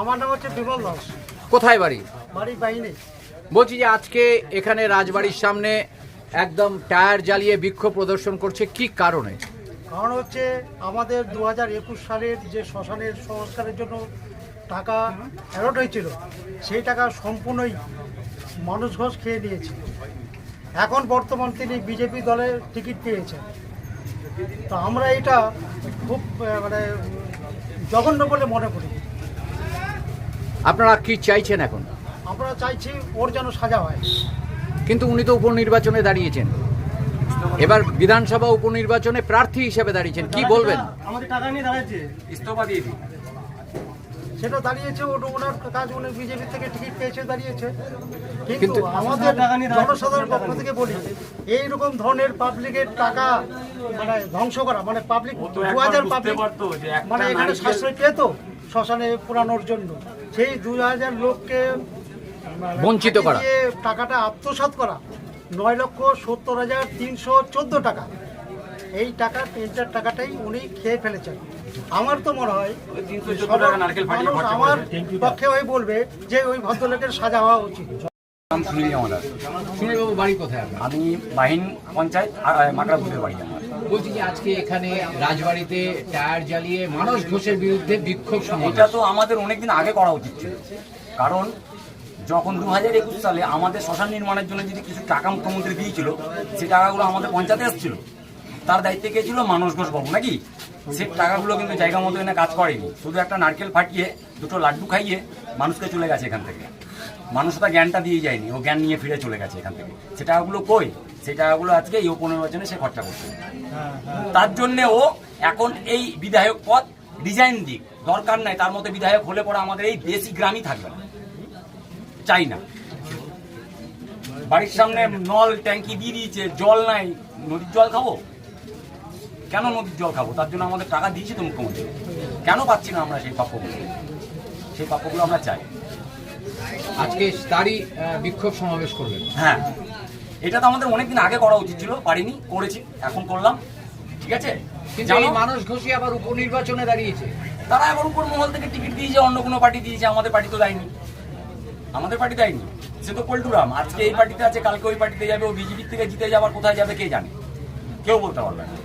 আমার নাম হচ্ছে বিমল দাস। কোথায় বাড়ি? বাড়ি বাহিনী। বলছি যে আজকে এখানে রাজবাড়ির সামনে একদম টায়ার জ্বালিয়ে বিক্ষোভ প্রদর্শন করছে, কি কারণে? কারণ হচ্ছে আমাদের 2021 সালের যে শ্মশানের সংস্কারের জন্য টাকা অ্যালট হয়েছিল, সেই টাকা সম্পূর্ণই মানুষ ঘোষ খেয়ে নিয়েছে। এখন বর্তমান তিনি বিজেপি দলের টিকিট পেয়েছেন। তো আমরা এটা খুব জঘন্য বলে মনে করি। আপনারা কি চাইছেন এখন? আমরা চাইছি ওর যেন সাজা হয়। কিন্তু উনি তো উপনির্বাচনে দাঁড়িয়েছেন, এবার বিধানসভা উপনির্বাচনে প্রার্থী হিসেবে দাঁড়িয়েছেন, কি বলবেন? আমাদের টাকা নিয়ে দাঁড়াচ্ছে, ইস্তফা দিয়ে দিই। সেটা দাঁড়িয়েছে, ওনার কাজ, উনি বিজেপি থেকে টিকিট পেয়েছে, দাঁড়িয়েছে। কিন্তু আমাদের জনসাধারণ পক্ষ থেকে বলি, এইরকম ধরনের পাবলিকের টাকা ধ্বংস করা, পাবলিক 2000 পাবলিক এখানে সাশ্রয় পেত শ্মশানে পুরানোর জন্য, সেই 2000 লোককে বঞ্চিত করা, টাকাটা আত্মসাৎ করা, 9,70,314 টাকা, এই টাকাটাই উনি খেয়ে ফেলেছেন। আমার তো মনে হয় আমার পক্ষে ওই বলবে যে ওই ভদ্রলোকের সাজা হওয়া উচিত। সুনীলবাবু বাড়ি কোথায়? আমি বাহিন পঞ্চায়েত মাকড়াপুরের বাড়ি আমার। বলছি যে আজকে এখানে রাজবাড়িতে টায়ার জ্বালিয়ে মানস ঘোষের বিরুদ্ধে বিক্ষোভ সমাবেশ, এটা তো আমাদের অনেকদিন আগে করা উচিত ছিল। কারণ যখন 2021 সালে আমাদের শ্মশান নির্মাণের জন্য যদি কিছু টাকা মুখ্যমন্ত্রী দিয়েছিল, সেই টাকাগুলো আমাদের পঞ্চায়েতে এসেছিল, তার দায়িত্বে কে ছিল? মানস ঘোষ বাবু, নাকি? সেই টাকাগুলো কিন্তু জায়গা মতো এনে কাজ করেনি, শুধু একটা নারকেল ফাটিয়ে দুটো লাড্ডু খাইয়ে মানুষকে চলে গেছে এখান থেকে। মানুষ তার জ্ঞানটা দিয়ে যায়নি, ও জ্ঞান নিয়ে ফিরে চলে গেছে এখান থেকে। সে টাকাগুলো কই? সেই টাকাগুলো আজকে এই উপনির্বাচনে সে খরচা করছে। তার জন্য ও এখন এই বিধায়ক পদ ডিজাইন দিক, দরকার নাই। তার মধ্যে বিধায়ক হলে পরে আমাদের এই দেশি গ্রামই থাকবে না, চাই না। বাড়ির সামনে নল ট্যাঙ্কি দিয়ে দিয়েছে, জল নাই, নদীর জল খাবো? কেন নদীর জল খাবো? তার জন্য আমাদের টাকা দিয়েছে তো মুখ্যমন্ত্রী, কেন পাচ্ছি না আমরা সেই প্রাপ্যগুলো? সেই প্রাপ্যগুলো আমরা চাই। আজকে তারই বিক্ষোভ সমাবেশ করলেন। হ্যাঁ, এটা তো আমাদের অনেকদিন আগে করা উচিত ছিল, পারিনি, করেছি, এখন করলাম, ঠিক আছে। কিন্তু এই মানস ঘোষই আবার উপনির্বাচনে দাঁড়িয়েছে, তারা আবার উপর মহল থেকে টিকিট দিয়েছে, অন্য কোনো পার্টি দিয়েছে, আমাদের পার্টি তো দেয়নি। আমাদের পার্টি দেয়নি, সে তো পল্টুরাম। আজকে এই পার্টিতে আছে, কালকে ওই পার্টিতে যাবে, ও বিজেপি থেকে জিতে যাবার কোথায় যাবে কে জানে, কেউ বলতে পারবে না।